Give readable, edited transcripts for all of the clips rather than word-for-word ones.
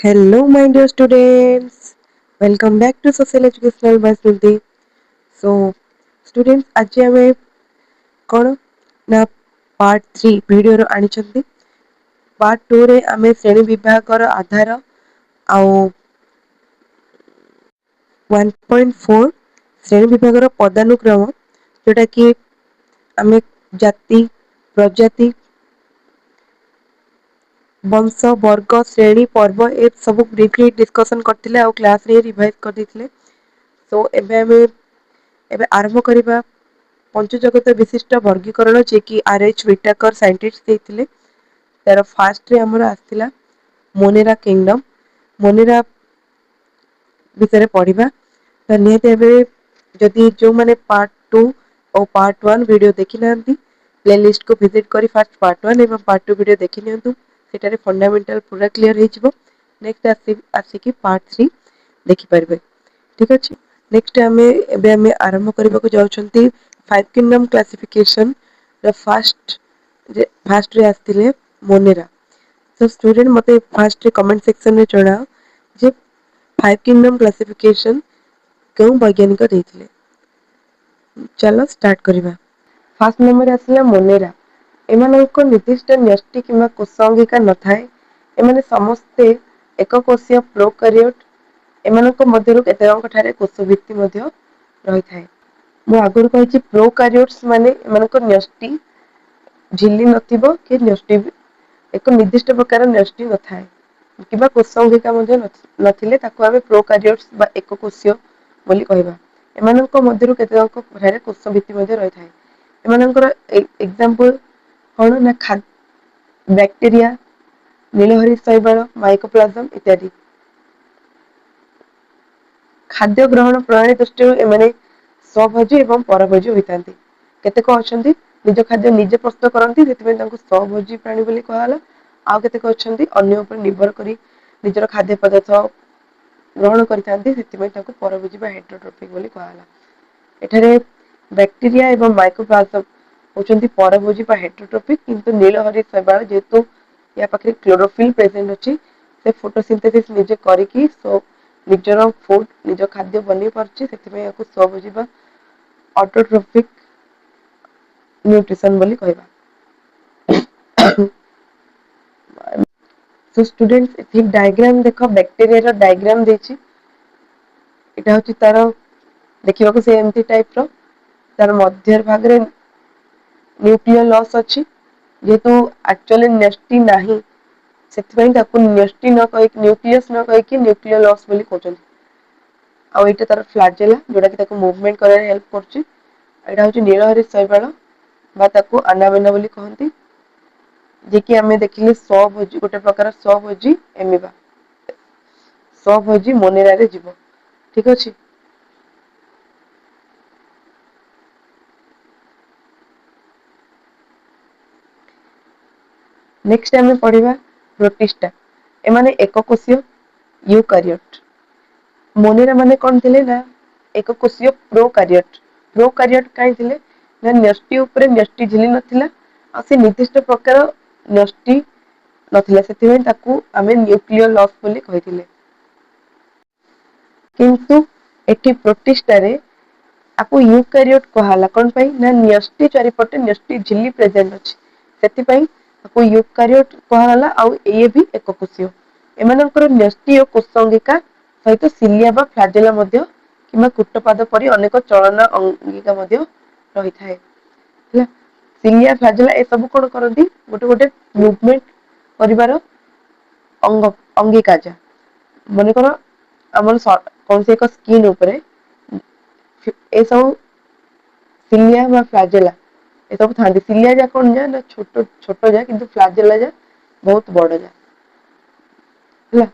Hello, my dear students. Welcome back to Social Educational by Smriti. So, students, ଆଜି ଆମେ କଣ ନା part 3 ଭିଡ଼ିଓର ଆଣିଛନ୍ତି। ପାର୍ଟ 2 ରେ ଆମେ ଶ୍ରେଣୀ ବିଭାଗର ଆଧାର ଆଉ 1.4 ଶ୍ରେଣୀ ବିଭାଗର ପଦାନୁକ୍ରମ ଯୋଉଟା କି ଆମେ ଜାତି, ପ୍ରଜାତି, ବଂଶ, ବର୍ଗ, ଶ୍ରେଣୀ, ପର୍ବ ଏ ସବୁ ବ୍ରିଫଲି ଡିସ୍କସନ କରିଥିଲେ ଆଉ କ୍ଲାସରେ ରିଭାଇଜ କରିଦେଇଥିଲେ। ତ ଏବେ ଆରମ୍ଭ କରିବା ପଞ୍ଚଜଗତ ବିଶିଷ୍ଟ ବର୍ଗୀକରଣ ଯିଏକି ଆର୍.ଏଚ୍. ବିଟାକର ସାଇଣ୍ଟିଷ୍ଟ ଦେଇଥିଲେ। ତାର ଫାଷ୍ଟରେ ଆମର ଆସିଥିଲା ମୋନେରା କିଙ୍ଗଡମ। ମୋନେରା ବିଷୟରେ ପଢିବା ତ ନିହାତି ଭାବେ ଯଦି ଯୋଉମାନେ ପାର୍ଟ 2 ଓ ପାର୍ଟ 1 ଭିଡିଓ ଦେଖି ନାହାନ୍ତି ପ୍ଲେଲିଷ୍ଟକୁ ଭିଜିଟ କରି ଫାଷ୍ଟ ପାର୍ଟ 1 ଏବଂ ପାର୍ଟ 2 ଭିଡିଓ ଦେଖି ନିଅନ୍ତୁ। ସେଟାରେ ଫଣ୍ଡାମେଣ୍ଟାଲ ପୁରା କ୍ଲିୟର ହେଇଯିବ। ନେକ୍ସଟ ଆସିକି ପାର୍ଟ 3 ଦେଖିପାରିବେ। ଠିକ ଅଛି। ନେକ୍ସଟ ଏବେ ଆମେ ଆରମ୍ଭ କରିବାକୁ ଯାଉଛନ୍ତି ଫାଇଭ କିଙ୍ଗଡମ କ୍ଲାସିଫିକେସନ ର ଫାଷ୍ଟରେ ଆସିଥିଲେ ମୋନେରା। ତ ଷ୍ଟୁଡେଣ୍ଟ ମତେ ଫାଷ୍ଟରେ କମେଣ୍ଟ ସେକ୍ସନରେ ଜଣାଅ ଯେ ଫାଇଭ କିଙ୍ଗଡମ କ୍ଲାସିଫିକେସନ କେଉଁ ବୈଜ୍ଞାନିକ ଦେଇଥିଲେ? ଚାଲ ଷ୍ଟାର୍ଟ କରିବା। ଫାଷ୍ଟ ନମ୍ବରରେ ଆସିଲା ମୋନେରା। ଏମାନଙ୍କ ନିର୍ଦ୍ଦିଷ୍ଟ ନ୍ୟଷ୍ଟି କିମ୍ବା କୋଷ ଅଙ୍ଗିକା ନଥାଏ। ଏମାନେ ସମସ୍ତେ ଏକକୋଷୀୟ ପ୍ରୋକାରିଓଟ। ଏମାନଙ୍କ ମଧ୍ୟରୁ କେତେକଙ୍କ ଠାରେ କୋଷ ଭିତ୍ତି ମଧ୍ୟ ରହିଥାଏ। ମୁଁ ଆଗରୁ କହିଛି ପ୍ରୋକାରିଓଟ୍ସ ମାନେ ଏମାନଙ୍କ ନ୍ୟଷ୍ଟି ଝିଲ୍ଲି ନଥିବ କି ନ୍ୟଷ୍ଟି ଏକ ନିର୍ଦ୍ଦିଷ୍ଟ ପ୍ରକାର ନ୍ୟଷ୍ଟି ନଥାଏ। କିମ୍ବା କୋଷଅଙ୍ଗିକା ମଧ୍ୟ ନଥିଲେ ତାକୁ ଆମେ ପ୍ରୋକାରିଓଟ୍ସ ବା ଏକ କୋଷୀୟ ବୋଲି କହିବା। ଏମାନଙ୍କ ମଧ୍ୟରୁ କେତେକଙ୍କ ଠାରେ କୋଷ ଭିତ୍ତି ମଧ୍ୟ ରହିଥାଏ। ଏମାନଙ୍କର ଏକ୍ଜାମ୍ପଲ କଣ ନା ବ୍ୟାକ୍ଟେରିଆ, ନୀଳହରି ଶୈବାଳ, ମାଇକୋପ୍ଲାଜମ ଇତ୍ୟାଦି। ଖାଦ୍ୟ ଗ୍ରହଣ ପ୍ରଣାଳୀ ଦୃଷ୍ଟିରୁ ଏମାନେ ସ୍ୱଭୋଜୀ ଏବଂ ପରଭୋଜୀ ହୋଇଥାନ୍ତି। କେତେକ ଅଛନ୍ତି ନିଜ ଖାଦ୍ୟ ନିଜେ ପ୍ରସ୍ତୁତ କରନ୍ତି ସେଥିପାଇଁ ତାଙ୍କୁ ସ୍ୱଭୋଜୀ ପ୍ରାଣୀ ବୋଲି କୁହାଗଲା। ଆଉ କେତେକ ଅଛନ୍ତି ଅନ୍ୟ ଉପରେ ନିର୍ଭର କରି ନିଜର ଖାଦ୍ୟ ପଦାର୍ଥ ଗ୍ରହଣ କରିଥାନ୍ତି ସେଥିପାଇଁ ତାକୁ ପରଭୋଜୀ ବା ହେଟ୍ରୋଟ୍ରଫିକ ବୋଲି କୁହାଗଲା। ଏଠାରେ ବ୍ୟାକ୍ଟେରିଆ ଏବଂ ମାଇକ୍ରୋପ୍ଲାଜମ ହଉଛନ୍ତି ପରଭୋଜୀ ବା ହେଟ୍ରୋଟ୍ରଫିକ କିନ୍ତୁ ନୀଳହରି ଶୈବାଳ ଯେହେତୁ ୟା ପାଖରେ କ୍ଲୋରୋଫିଲ୍ ପ୍ରେଜେଣ୍ଟ ଅଛି ସେ ଫଟୋସିନ୍ଥେସିସ୍ ନିଜେ କରିକି ନିଜର ଫୁଡ ନିଜ ଖାଦ୍ୟ ବନେଇ ପାରୁଛି ସେଥିପାଇଁ ଏହାକୁ ସ୍ୱଭୋଜୀ ବା ଅଟୋଟ୍ରୋପିକ ନ୍ୟୁଟ୍ରିସନ ବୋଲି କହିବା। ଷ୍ଟୁଡେଣ୍ଟ ଏଠି ଡାଇଗ୍ରାମ ଦେଖ ବ୍ୟାକ୍ଟେରିଆ ଡାଇଗ୍ରାମ ଦେଇଛି। ଏଇଟା ହଉଛି ତାର ଦେଖିବାକୁ ସେ ଏମିତି ଟାଇପ ର ତାର ମଧ୍ୟ ଭାଗରେ ନ୍ୟୁକ୍ଲିୟ ଲସ୍ ଅଛି ଯେହେତୁ ଆକ୍ଚୁଆଲି ନେଷ୍ଟି ନାହିଁ। ସେଥିପାଇଁ ତାକୁ ନ୍ୟଷ୍ଟି ନ କହିକି ନ୍ୟୁକ୍ଲିୟସ ନ କହିକି ନ୍ୟୁକ୍ଲିୟ ଲସ୍ ବୋଲି କହୁଛନ୍ତି। ଆଉ ଏଇଟା ତାର ଫ୍ଲାଜେଲା ଯୋଉଟା କି ତାକୁ ମୁଭମେଣ୍ଟ କରିବାରେ ହେଲ୍ପ କରୁଛି। ଏଇଟା ହଉଛି ନୀଳହରି ଶୈବାଳ ବା ତାକୁ ଆନାବେନା ବୋଲି କହନ୍ତି। ଯିଏ କିି ଆମେ ଦେଖିଲେ ସ୍ୱଭୋଜୀ ଗୋଟେ ପ୍ରକାର ସ୍ୱଭୋଜୀ ଏମିବା। ସ୍ୱଭୋଜୀ ମୋନେରାରେ ଯିବ ଠିକ ଅଛି। ନେକ୍ସଟ ଆମେ ପଢିବା ପ୍ରୋଟିଷ୍ଟା ଏମାନେ ଏକକୋଷୀୟ ୟୁକାରିଅଟ। ମୋନେରା ମାନେ କଣ ଥିଲେ ନା ଏକ କୋଷୀୟ ପ୍ରୋକାରିଅଟ। ପ୍ରୋକାରିଅଟ କାହିଁ ଥିଲେ ନା ନ୍ୟଷ୍ଟି ଉପରେ ନ୍ୟଷ୍ଟି ଝିଲି ନଥିଲା ଆଉ ସେ ନିର୍ଦ୍ଦିଷ୍ଟ ପ୍ରକାର ନ୍ୟଷ୍ଟି ନଥିଲା ସେଥିପାଇଁ ତାକୁ ଆମେ ନ୍ୟୁକ୍ଲିୟ ଲସ୍ ବୋଲି କହିଥିଲେ। କିନ୍ତୁ ଏଠି ପ୍ରୋଟିଷ୍ଟାରେ ଆକୁ ୟୁକାରିଅଟ କୁହାଗଲା କଣ ପାଇଁ ନା ନ୍ୟଷ୍ଟି ଚାରିପଟେ ନ୍ୟଷ୍ଟି ଝିଲ୍ଲି ପ୍ରେଜେଣ୍ଟ ଅଛି। ସେଥିପାଇଁ ତାକୁ ୟୁକାରିଅଟ କୁହାଗଲା ଆଉ ଇଏ ବି ଏକ କୋଷୀୟ। ଏମାନଙ୍କର ନ୍ୟଷ୍ଟି ଓ କୋଷଅଙ୍ଗିକା ସହିତ ସିଲିଆ ବା ଫ୍ଲାଜେଲା ମଧ୍ୟ କିମ୍ବା କୁଟପାଦ ପରି ଅନେକ ଚଳନ ଅଙ୍ଗିକା ମଧ୍ୟ ରହିଥାଏ ହେଲା। ସିଲିଆ ଫ୍ଲାଜେଲା ଏ ସବୁ କଣ କରନ୍ତି ଗୋଟେ ଗୋଟେ ମୁଭମେଣ୍ଟ କରିବାର ଅଙ୍ଗିକାଜ ମନେକର ଆମର କୌଣସି ଏକ ସ୍କିନ୍ ଉପରେ ଏସବୁ ସିଲିଆ ବା ଫ୍ଲାଜେଲା ଏସବୁ ଥାନ୍ତି ସିଲିଆ ଯା କଣ ଯା ନା ଛୋଟ ଯା କିନ୍ତୁ ଫ୍ଲାଜେଲା ଯା ବହୁତ ବଡ ଯା ହେଲା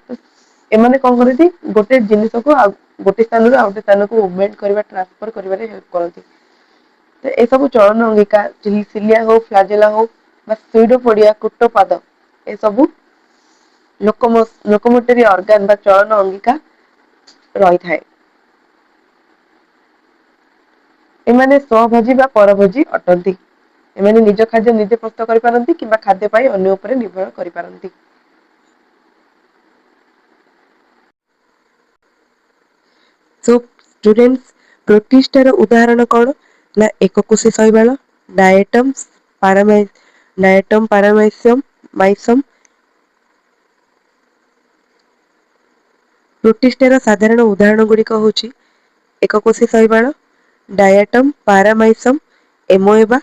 ଏମାନେ କଣ କରନ୍ତି ଗୋଟେ ଜିନିଷକୁ ଆଉ ଗୋଟେ ସ୍ଥାନରୁ ଆଉ ଗୋଟେ ସ୍ଥାନକୁ ମୁଭମେଣ୍ଟ କରିବା ଟ୍ରାନ୍ସଫର କରିବାରେ ହେଲ୍ପ କରନ୍ତି। ତ ଏସବୁ ଚଳନ ଅଙ୍ଗିକା ସିଲିଆ ହଉ ଫ୍ଲାଜେଲା ହଉ ବା ସୁଡୋ ପଡିଆ କୁଟ ପାଦ ଏସବୁ ଲୋକମଟରୀ ଅର୍ଗାନ ବା ଚଳନ ଅଙ୍ଗିକା ରହିଥାଏ। ଏମାନେ ସ୍ୱଭୋଜୀ ବା ପରଭୋଜୀ ଅଟନ୍ତି। ଏମାନେ ନିଜ ଖାଦ୍ୟ ନିଜେ ପ୍ରସ୍ତୁତ କରିପାରନ୍ତି କିମ୍ବା ଖାଦ୍ୟ ପାଇଁ ଅନ୍ୟ ଉପରେ ନିର୍ଭର କରିପାରନ୍ତି। सो स्टूडेंट्स प्रोटिस्टार उदाहरण कौन ना एककोषी शैवाल डायटम्स डायटम पारामाइसियम माइसम प्रोटिस्टार साधारण उदाहरण गुड़िक हूँ एककोषी शैवाल डायटम पारामाइसम एमोएबा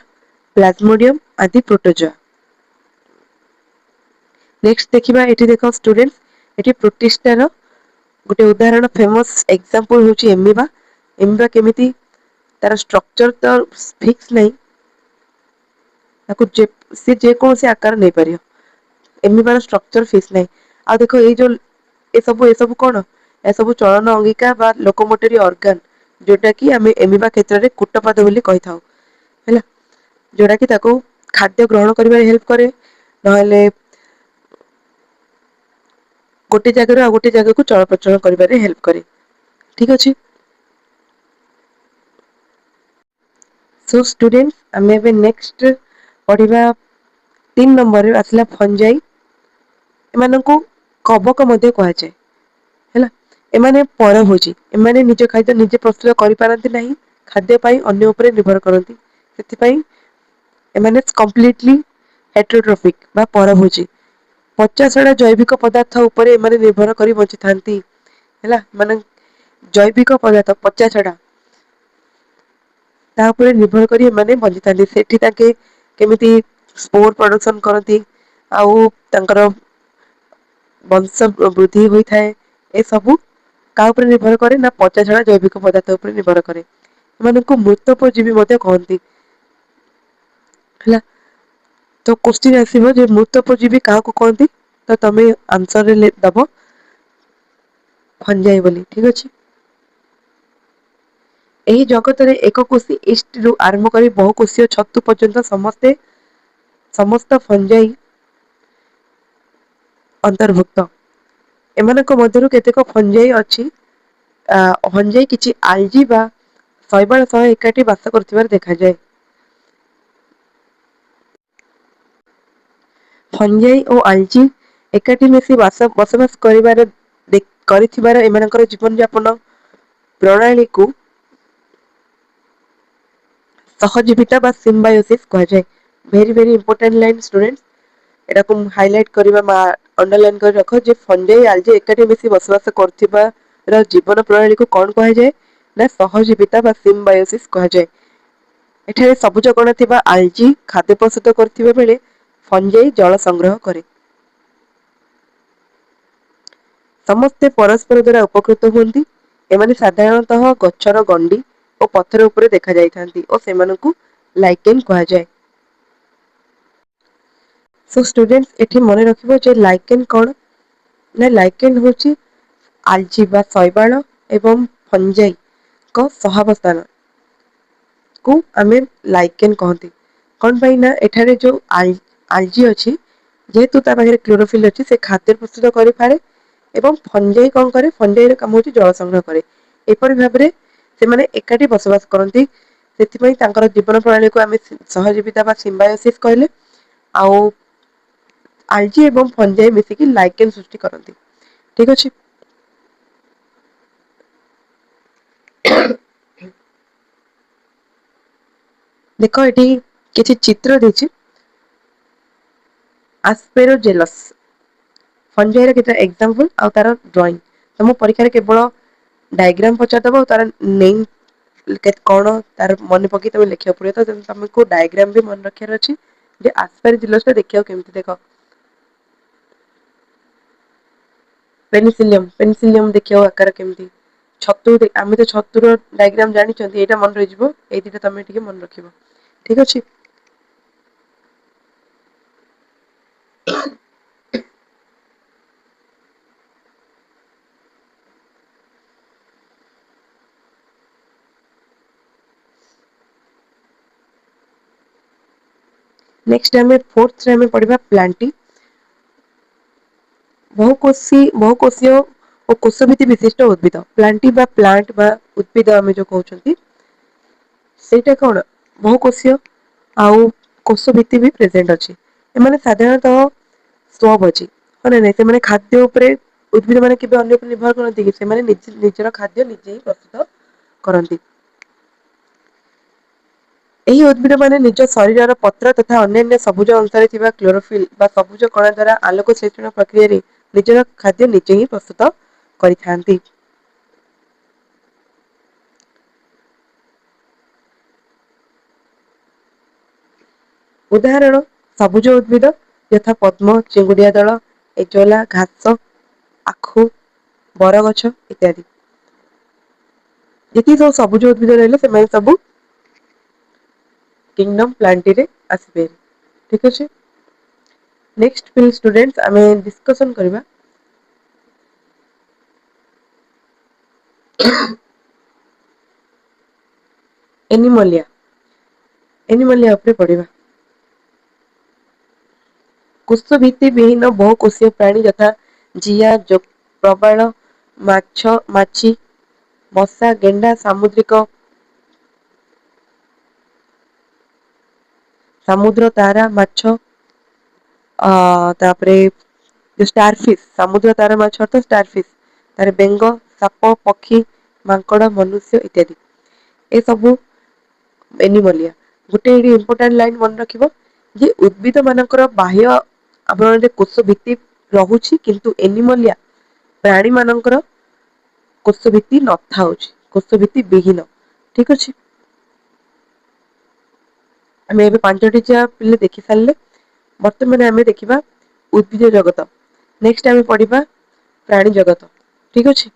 प्लाज्मोडियम आदि प्रोटोजोआ नेक्स्ट देखिबा एठी देखो स्टूडेंट्स एठी प्रोटिस्टार गोटे उदाहरण फेमस एग्जांपल होची एमिबा एमिबा केमिति तार स्ट्रक्चर तो फिक्स नहीं ताकू जे कौन से आकार नहीं पारियो एमिबार स्ट्रक्चर फिक्स नहीं आ देखो ए सब कौन ए सब चलन अंगिका बा लोकोमोटरी ऑर्गन जोटा कि आमे एमिबा क्षेत्र रे कुटपाद बोली कहि थाउ हैला जोटा कि ताको खाद्य ग्रहण करिबार हेल्प करे नहले गोटे जगह आ गोटे जगह को चलप्रचल करिबारे हेल्प करे ठीक अछि सो स्टूडेंट्स आमे एबे नेक्स्ट पढिबा 3 नंबर रे आसला फंजाई एमानंकु कबक मध्ये कहा जाय हैला एमाने परभोजी एमाने निज खाद्य निजे प्रस्तुत करि पारंती नाही खाद्य पाई अन्य ऊपर निर्भर करंती सेति पाई एमाने कंप्लीटली हेटेरोट्रॉफिक बा परभोजी 50 जैविक पदार्थ ऊपर एमाने निर्भर करी बंची थांती हैला माने जैविक पदार्थ 50 ता ऊपर निर्भर करी एमाने बंची थांती सेठी ताके केमिति स्पोर प्रोडक्शन करती आउ तांकर वंश वृद्धि होई थाए ए सबु का ऊपर निर्भर करे ना 50 जैविक पदार्थ ऊपर निर्भर करे एमानकु मृतोपजीवी मध्ये कहंती हैला तो क्वेश्चन आसीबो जे मृतोपजीवी काहा को कहंती तो तमे आंसर रे दबो फंजाई बोली ठीक अछि एही जगत रे एक कोषी ईस्ट रु आरंभ करी बहु कोषीय छतु पर्यंत समस्त फंजाई अंतर्भुक्त एमानक मध्यरु केतेक फंजाई अछि फंजाई किछि आलजी बा शैवाल सह एकाठी बास करथिबार देखा जाय फंजाई ओ आलजी एकाठी मिसी बसबास କରିଥିବାର ଏମାନଙ୍କର ଜୀବନ ଯାପନ ପ୍ରଣାଳୀକୁ ସହଜୀବିତା ବା ସିମ୍ବାୟୋସିସ୍ କୁହାଯାଏ ଭେରି ଭେରି ଇମ୍पोର୍ଟାଣ୍ଟ ଲାଇନ୍ ଷ୍ଟୁଡେଣ୍ଟସ୍ ଏଟାକୁ ହାଇଲାଇଟ୍ କରିବା ଅଣ୍ଡରଲାଇନ୍ କରି ରଖ ଯେ ଫंजाଇ ଆଲଜି ଏକାଠି ମିଶି ବସବାସ କରୁଥିବାର ଜୀବନ ପ୍ରଣାଳୀକୁ କଣ କୁହାଯାଏ ନା ସହଜୀବିତା ବା ସିମ୍ବାୟୋସିସ୍ କୁହାଯାଏ ଏଠାରେ ସବୁଜ କଣା ଥିବା ଆଲଜି ଖାଦ୍ୟ ପ୍ରସ୍ତୁତ କରୁଥିବା ବେଳେ ଫंजाଇ ଜଳ ସଂଗ୍ରହ କରେ ସମସ୍ତେ ପରସ୍ପର ଦ୍ୱାରା ଉପକୃତ ହୁଅନ୍ତି ଏମାନେ ସାଧାରଣତଃ ଗଛର ଗଣ୍ଡି ଓ ପଥର ଉପରେ ଦେଖା ଯାଇଥାନ୍ତି ଓ ସେମାନଙ୍କୁ ଲାଇକେନ୍ କୁହାଯାଏ ସୋ ଷ୍ଟୁଡେଣ୍ଟସ୍ ଏଠି ମନେ ରଖିବ ଯେ ଲାଇକେନ୍ କଣ ନା ଲାଇକେନ୍ ହଉଛି ଆଲଜି ବା ଶୈବାଳ ଏବଂ ଫंजाଇଙ୍କ ସହାବସ୍ଥାନ କୁ ଆମେ ଲାଇକେନ୍ କହନ୍ତି କଣ ପାଇଁ ନା ଏଠାରେ ଯୋଉ ଆଲଜି ଅଛି ଯେହେତୁ ତା ପାଖରେ କ୍ଲୋରୋଫିଲ୍ ଅଛି ସେ ଖାଦ୍ୟ ପ୍ରସ୍ତୁତ କରିପାରେ ଏବଂ ଫंजाଇ କଣ କରେ ଫंଜାଇର କାମ ହଉଛି ଜଳ ସଂଗ୍ରହ କରେ ଏପରି ଭାବରେ ସେମାନେ ଏକାଠି ବସବାସ କରନ୍ତି ସେଥିପାଇଁ ତାଙ୍କର ଜୀବନ ପ୍ରଣାଳୀକୁ ଆମେ ସହଜୀବିତା ବା ସିମ୍ବାୟୋସିସ୍ କହିଲେ ଆଉ ଆଲଜି ଏବଂ ଫंଜାଇ ମିଶିକି ଲାଇକେନ୍ ସୃଷ୍ଟି କରନ୍ତି ଠିକ ଅଛି ଦେଖ ଏଠି କିଛି ଚିତ୍ର ଦେଇଛି ଆସ୍ପେରୋଜେଲସ୍ ଫंजाଇର କେତେ ଏକ୍ସାମ୍ପଲ ଆଉ ତାର ଡ୍ରଇଂ ତମ ପରୀକ୍ଷାରେ କେବଳ ଡାଇଗ୍ରାମ ପଚାରିଦବ ଆଉ ତାର ନେମ୍ କଣ ତାର ମନେ ପକେଇ ତମେ ଲେଖିବାକୁ ପଡିବ ତ ତମକୁ ଡାଇଗ୍ରାମ ବି ମନେ ରଖିବାର ଅଛି ଯେ ଆସ୍ପେରିଜିଲସ ଟା ଦେଖିବାକୁ କେମିତି ଦେଖ ପେନିସିଲିୟମ ଦେଖିବାକୁ ଆକାର କେମିତି ଛତୁ ଆମେ ତ ଛତୁର ଡାଇଗ୍ରାମ ଜାଣିଛନ୍ତି ଏଇଟା ମନେ ରହିଯିବ ଏଇ ଦିଟା ତମେ ଟିକେ ମନେ ରଖିବ ଠିକ ଅଛି ନେକ୍ସଟ ଆମେ ଫୋର୍ଥରେ ଆମେ ପଢିବା ପ୍ଲାଣ୍ଟି ବହୁକୋଷୀୟ ଓ କୋଷଭୀତି ବିଶିଷ୍ଟ ଉଦ୍ଭିଦ ପ୍ଲାଣ୍ଟି ବା ପ୍ଲାଣ୍ଟ ବା ଉଦ୍ଭିଦ ଆମେ ଯୋଉ କହୁଛନ୍ତି ସେଇଟା କଣ ବହୁକୋଷୀୟ ଆଉ କୋଷ ଭିତ୍ତି ବି ପ୍ରେଜେଣ୍ଟ ଅଛି ଏମାନେ ସାଧାରଣତଃ ସ୍ୱଭୋଜୀ ହଁ ନା ନାଇଁ ସେମାନେ ଖାଦ୍ୟ ଉପରେ ଉଦ୍ଭିଦ ମାନେ କେବେ ଅନ୍ୟ ଉପରେ ନିର୍ଭର କରନ୍ତି କି? ସେମାନେ ନିଜର ଖାଦ୍ୟ ନିଜେ ହିଁ ପ୍ରସ୍ତୁତ କରନ୍ତି। ଏହି ଉଦ୍ଭିଦ ମାନେ ନିଜ ଶରୀରର ପତ୍ର ତଥା ଅନ୍ୟାନ୍ୟ ସବୁଜ ଅଂଶରେ ଥିବା କ୍ଲୋରୋଫିଲ୍ ବା ସବୁଜ କଣା ଦ୍ୱାରା ଆଲୋକ ସଂଶ୍ଲେଷଣ ପ୍ରକ୍ରିୟାରେ ନିଜର ଖାଦ୍ୟ ନିଜେ ହିଁ ପ୍ରସ୍ତୁତ କରିଥାନ୍ତି। ଉଦାହରଣ ସବୁଜ ଉଦ୍ଭିଦ ଯଥା ପଦ୍ମ, ଚିଙ୍ଗୁଡିଆ ଦଳ, ଏଜୋଲା, ଘାସ, ଆଖୁ, ବରଗଛ ଇତ୍ୟାଦି। ଯେତିକି ସବୁ ସବୁଜ ଉଦ୍ଭିଦ ରହିଲେ ସେମାନେ ସବୁ କିଙ୍ଗଡମ ପ୍ଲାଣ୍ଟିରେ ଆସିବେ। ଠିକ ଅଛି। ନେକ୍ସଟ ଷ୍ଟୁଡେଣ୍ଟସ ଆମେ ଡିସ୍କସନ କରିବା ଏନିମଲିଆ। ଏନିମଲିଆ ଉପରେ ପଢିବା। କୋଷ ଭିତ୍ତି ବିହୀନ ବହୁ କୋଷୀୟ ପ୍ରାଣୀ ଯଥା ଜିଆ, ପ୍ରବାଳ, ମାଛ, ମାଛି, ମଶା, ଗେଣ୍ଡା, ସାମୁଦ୍ରିକ ସମୁଦ୍ର ତାରା ମାଛ ତାପରେ ଷ୍ଟାର ଫିସ୍ ସମୁଦ୍ର ତାରା ମାଛ ଅର୍ଥ ଷ୍ଟାର ଫିସ୍। ତାରେ ବେଙ୍ଗ, ସାପ, ପକ୍ଷୀ, ମାଙ୍କଡ, ମନୁଷ୍ୟ ଇତ୍ୟାଦି। ଏସବୁ ଏନିମଲିଆ। ଗୋଟେ ଏଠି ଇମ୍ପୋର୍ଟାଣ୍ଟ ଲାଇନ ମନେ ରଖିବ ଯେ ଉଦ୍ଭିଦ ମାନଙ୍କର ବାହ୍ୟ ଆବରଣରେ କୋଷ ଭିତ୍ତି ରହୁଛି କିନ୍ତୁ ଏନିମଲିଆ ପ୍ରାଣୀ ମାନଙ୍କର କୋଷ ଭିତ୍ତି ନଥାଉଛି। କୋଷ ଭିତ୍ତି ବିହୀନ। ଠିକ ଅଛି। ଆମେ ଏବେ ପାଞ୍ଚଟି ପିଲେ ଦେଖି ସାରିଲେ। ବର୍ତ୍ତମାନ ଆମେ ଦେଖିବା ଉଦ୍ଭିଦ ଜଗତ। ନେକ୍ସଟ ଆମେ ପଢିବା ପ୍ରାଣୀ ଜଗତ। ଠିକ ଅଛି।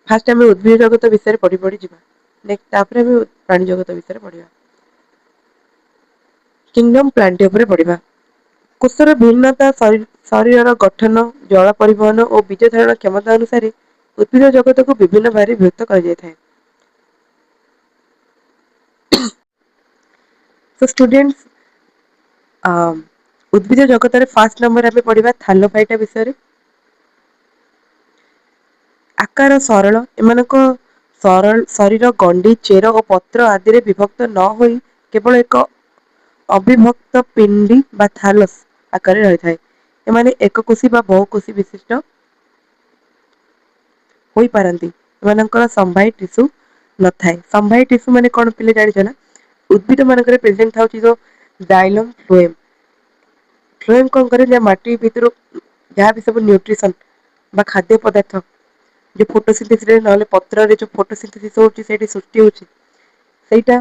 ଫାଷ୍ଟ ଆମେ ଉଦ୍ଭିଦ ଜଗତ ବିଷୟରେ ପଢି ଯିବା। ତାପରେ ଆମେ ପ୍ରାଣୀ ଜଗତ ବିଷୟରେ ପଢିବା। କିଙ୍ଗଡମ ପ୍ଲାଣ୍ଟି ଉପରେ ପଢିବା। କୋଷର ଭିନ୍ନତା ଶରୀରର ଗଠନ, ଜଳ ପରିବହନ ଓ ବୀଜ ଧାରଣ କ୍ଷମତା ଅନୁସାରେ ଉଦ୍ଭିଦ ଜଗତକୁ ବିଭିନ୍ନ ଭାଗରେ ବିଭକ୍ତ କରାଯାଇଥାଏ। ଷ୍ଟୁଡେଣ୍ଟସ ଉଦ୍ଭିଦ ଜଗତରେ ଫାଷ୍ଟ ନମ୍ବର ଆମେ ପଢିବା ଥାଲୋଫାଇଟା ବିଷୟରେ। ଆକାର ସରଳ। ଏମାନଙ୍କ ଶରୀର ଗଣ୍ଡି, ଚେର ଓ ପତ୍ର ଆଦିରେ ବିଭକ୍ତ ନ ହୋଇ କେବଳ ଏକ ଅବିଭକ୍ତ ପିଣ୍ଡି ବା ଥାଲସ୍ ଆକାରରେ ରହିଥାଏ। ଏମାନେ ଏକ କୋଷୀ ବା ବହୁ କୋଷୀ ବିଶିଷ୍ଟ ହୋଇପାରନ୍ତି। ଏମାନଙ୍କର ସମ୍ଭାଇ ଟିସୁ ନଥାଏ। ସମ୍ଭାଇ ଟିସୁ ମାନେ କଣ ପିଲେ ଜାଣିଛ ନା? ଉଦ୍ଭିଦ ମାନଙ୍କରେ ପ୍ରେଜେଣ୍ଟ ଥାଉଛି ଜାଇଲମ ଫ୍ଲୋଏମ। ଫ୍ଲୋଏମ କଣ କରେ ନା ମାଟି ଭିତରୁ ଯାହାବି ସବୁ ନ୍ୟୁଟ୍ରିସନ ବା ଖାଦ୍ୟ ପଦାର୍ଥ ଯୋଉ ଫୋଟୋସିନ୍ଥେସିସ ନହେଲେ ପତ୍ରରେ ଯୋଉ ଫୋଟୋସିନ୍ଥେସିସ ହଉଛି ସେଇଠି ସୃଷ୍ଟି ହଉଛି ସେଇଟା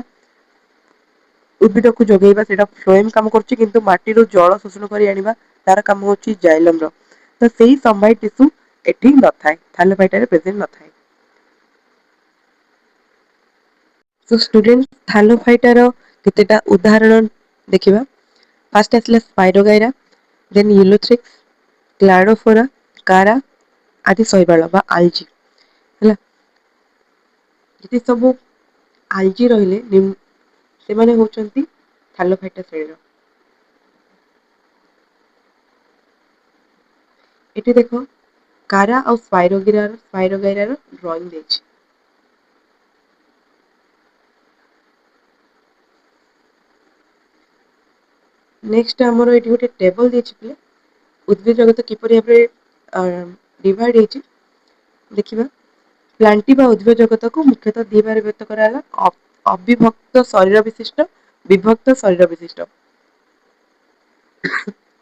ଉଦ୍ଭିଦକୁ ଯୋଗେଇବା ସେଇଟା ଫ୍ଲୋଏମ କାମ କରୁଛି କିନ୍ତୁ ମାଟିରୁ ଜଳ ଶୋଷଣ କରି ଆଣିବା ତାର କାମ ହଉଛି ଜାଇଲମ ର। ତ ସେଇ ସମବାୟ ଟିସୁ ଏଠି ନଥାଏ। ଥାଲୋଫାଇଟାରେ ପ୍ରେଜେଣ୍ଟ ନଥାଏ। ଷ୍ଟୁଡେଣ୍ଟ ଥାଲୋଫାଇଟାର କେତେଟା ଉଦାହରଣ ଦେଖିବା। ଫାଷ୍ଟ ଆସିଲା ସ୍ପାଇରୋଗାଇରା, ଦେନ୍ ୟଲୋଥ୍ରିକ୍ସ, କ୍ଲାଡୋଫୋରା, କାରା ଆଦି ଶୈବାଳ ବା ଆଲଜି ହେଲା। ଯେତେ ସବୁ ଆଲଜି ରହିଲେ ସେମାନେ ହଉଛନ୍ତି ଥାଲୋଫାଇଟା ଶ୍ରେଣୀର। ଏଠି ଦେଖ କାରା ଆଉ ସ୍ପାଇରୋଗାଇରାର ଡ୍ରଇଂ ଦେଇଛି। ନେକ୍ସଟ ଆମର ଏଠି ଗୋଟେ ଟେବଲ ଦେଇଛି ପିଲେ। ଉଦ୍ଭିଦ ଜଗତ କିପରି ଭାବରେ ଡିଭାଇଡ ହେଇଛି ଦେଖିବା। ପ୍ଲାଣ୍ଟି ବା ଉଦ୍ଭିଦ ଜଗତକୁ ମୁଖ୍ୟତଃ ଦି ଭାଗରେ ବିଭକ୍ତ କରାଗଲା। ଅବିଭକ୍ତ ଶରୀର ବିଶିଷ୍ଟ, ବିଭକ୍ତ ଶରୀର ବିଶିଷ୍ଟ।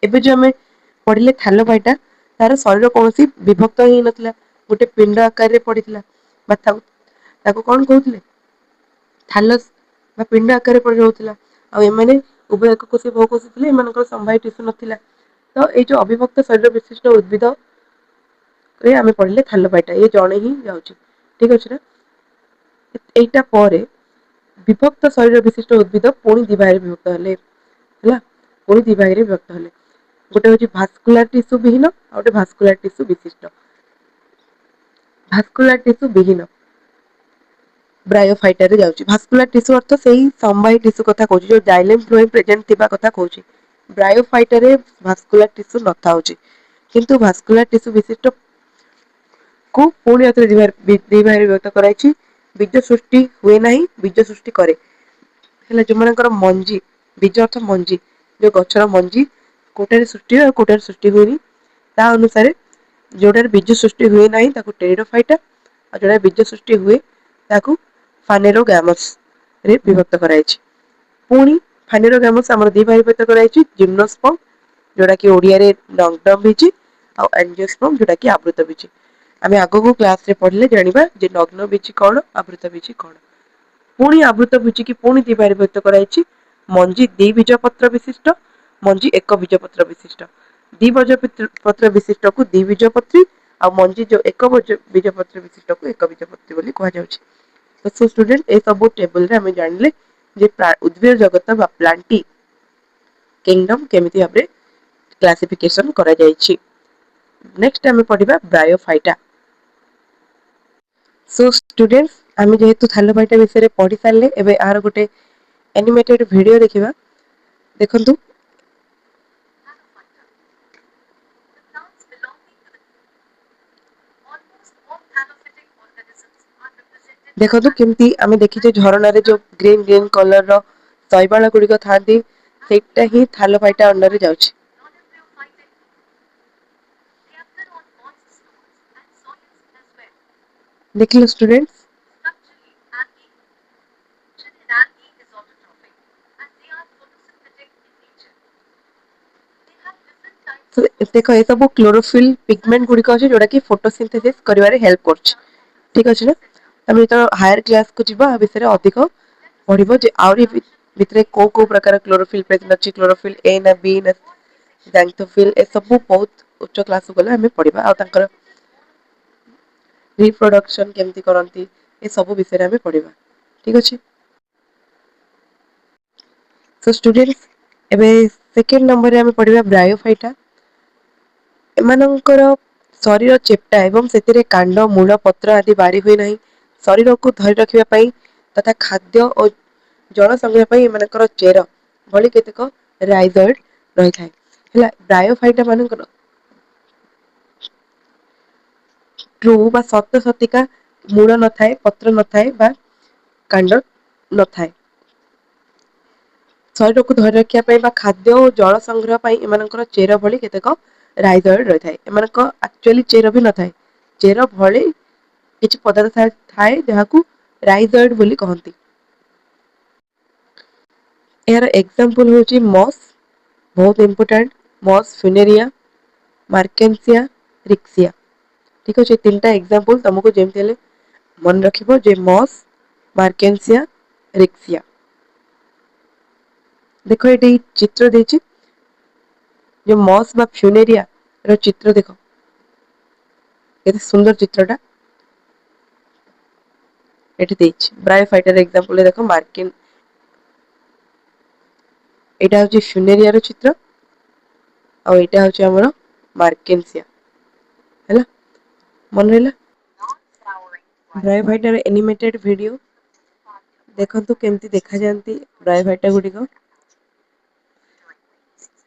ଏବେ ଯୋଉ ଆମେ ପଢିଲେ ଥାଲୋଫାଇଟା ତାର ଶରୀର କୌଣସି ବିଭକ୍ତ ହେଇ ନଥିଲା। ଗୋଟେ ପିଣ୍ଡ ଆକାରରେ ପଡିଥିଲା। ବା ତାକୁ କଣ କହୁଥିଲେ? ଥାଲସ ବା ପିଣ୍ଡ ଆକାରରେ ପଡି ରହୁଥିଲା। ଆଉ ଏମାନେ ଉଭୟ ଏକ କୋଷୀ ବହୁ କୋଷୀ ଥିଲେ। ଏମାନଙ୍କର ସମ୍ଭାୟ ଟିସୁ ନଥିଲା। ତ ଏଇ ଯୋଉ ଅବିଭକ୍ତ ଶରୀର ବିଶିଷ୍ଟ ଉଦ୍ଭିଦ ଆମେ ପଢିଲେ ଥାଲୋଫାଇଟା ଇଏ ଜଣେ ହିଁ ଯାଉଛି। ଠିକ ଅଛି ନା। ଏଇଟା ପରେ ବିଭକ୍ତ ଶରୀର ବିଶିଷ୍ଟ ଉଦ୍ଭିଦ ପୁଣି ଦିଭାଗରେ ବିଭକ୍ତ ହେଲେ। ହେଲା। ପୁଣି ଦିଭାଗରେ ବିଭକ୍ତ ହେଲେ। ଗୋଟେ ହଉଛି ଭାସ୍କୁଲାର ଟିସୁ ବିହୀନ ଆଉ ଗୋଟେ ଭାସ୍କୁଲାର ଟିସୁ ବିଶିଷ୍ଟ। ଭାସ୍କୁଲାର ଟିସୁ ବିହୀନ ବ୍ରାୟୋଫାଇଟାରେ ଯାଉଛି। ଭାସ୍କୁଲାର ଟିସୁ ଅର୍ଥ ସେଇ ସମବାୟୀ ଟିସୁ କଥା କହୁଛି। ଯୋଉ ଜାଇଲେମ ଫ୍ଲୋଏମ ପ୍ରେଜେଣ୍ଟ ଥିବା କଥା କହୁଛି। ବ୍ରାୟୋଫାଇଟରେ ଭାସ୍କୁଲାର ଟିସୁ ନଥାଉଛି। କିନ୍ତୁ ଭାସ୍କୁଲାର ଟିସୁ ବିଶିଷ୍ଟ କୁ ପୁଣି ଆଉଥରେ ଦିଭାଗରେ ବିଭକ୍ତ କରାଯାଇଛି। ବୀଜ ସୃଷ୍ଟି ହୁଏ ନାହିଁ, ବୀଜ ସୃଷ୍ଟି କରେ। ହେଲେ ଯୋଉମାନଙ୍କର ମଞ୍ଜି, ବୀଜ ଅର୍ଥ ମଞ୍ଜି, ଯୋଉ ଗଛର ମଞ୍ଜି କୋଉଟାରେ ସୃଷ୍ଟି ହୁଏ ଆଉ କୋଉଟାରେ ସୃଷ୍ଟି ହୁଏନି ତା ଅନୁସାରେ जोटार बीज सृष्टि हुए ना टेरिडोफाइटा और जोटा बीज सृष्टि हुए ताकू फानेरोगामस रे विभक्त कराई पुणी फानेरोगामस आमर दी भाग विभक्त कराई जिम्नोस्पर्म जोटा कि ओडिया रे नग्न बीज और एंजियोस्पर्म जोटा कि आवृत बीज आम आग को क्लास रे पढ़ले जानिबा जे नग्न बीज कौन आवृत बीज कौन पुणी आवृत बीज की पुणी दी भाग विभक्त कराई मंजी द्विबीज पत्र विशिष्ट मंजी एक बीज पत्र विशिष्ट द्विबीज पत्र विशिष्ट को द्विबीजपत्री आ मंजी जो एक बीजपत्र विशिष्ट को एक बीजपत्री बोली कहा जाउछि। तो सो स्टूडेंट ए सब टेबल रे हम जानले जे उद्भिद जगत बा प्लांटी किंगडम केमिति भाबरे क्लासिफिकेशन करा जायछि। नेक्स्ट हम पढिबा ब्रायोफाइटा। सो स्टूडेंट्स हम जेहेतु थालोफाइटा विषय रे पढि सारले एबे आर गोटे एनिमेटेड वीडियो देखिबा देखंतु देखो तो केमती आमे देखिचे झरणा रे जो ग्रीन ग्रीन कलर रो शैवाल गुड़िक था सेटा ही थालोफाइटा अंडर रे जाउछि। देखिलो स्टूडेंट्स तो देखो ये सब क्लोरोफिल पिगमेंट गुड़िक अच्छे जोटा कि फोटोसिंथेसिस करिवारे हेल्प करछ। ठीक अछि ना हम तो हायर क्लास को जिबा विषय अधिक पढ़िबो जे आउरी भितरे को प्रकार क्लोरोफिल प्रेजेंट अछि क्लोरोफिल ए ना बी ना जैंथोफिल ए सब बहुत उच्च क्लास को गले हमें पढ़िबा आ तांकर रिप्रोडक्शन केमती करंती ए सब विषय हमें पढ़िबा। ठीक अछि। सो स्टूडेंट्स एबे सेकंड नंबर रे हमें पढ़िबा ब्रायोफाइटा। एमानंकर शरीर चेप्टा एवं सेतिरे कांड मूल पत्र आदि बारी हुए नहीं शरीर को धरि रखिबा पई तथा खाद्य और जल संग्रह पई एमानकर चेर भली केतेक राइजोइड रही थाए हला ब्रायोफाइटा मानकर ट्रू बा सत्य सतिका मूल न थाए पत्र न थाए बा कांड न थाए शरीर को धरि रखिया पई बा खाद्य और जल संग्रह पई एमानकर चेर भली केतेक राइजोइड रही थाए एमानकर एक्चुअली चेर भी न थाए चेर भली किछि पदार्थ थाए जहाकू राइजोइड बोली कहंती। यार एग्जांपल होची मॉस बहुत important moss funaria marchantia riccia. ठीक अछि तीनटा एग्जांपल तुमको जेमति ले मन रखिबो जे मॉस मार्केंसिया रिक्सिया। देखो एटी चित्र देछि जो मॉस बा फ्यूनेरिया रो चित्र देखो केते सुंदर चित्रटा एटी देछि ब्रायोफाइटर एग्जांपल देखो मार्किन एटा होची फ्यूनेरिया रो चित्र और एटा होची हमरो मार्केंसिया हैला मन रहला। ब्रायोफाइटर एनिमेटेड वीडियो देखंतु केमती देखा जानती ब्रायोफाइटा गुडी को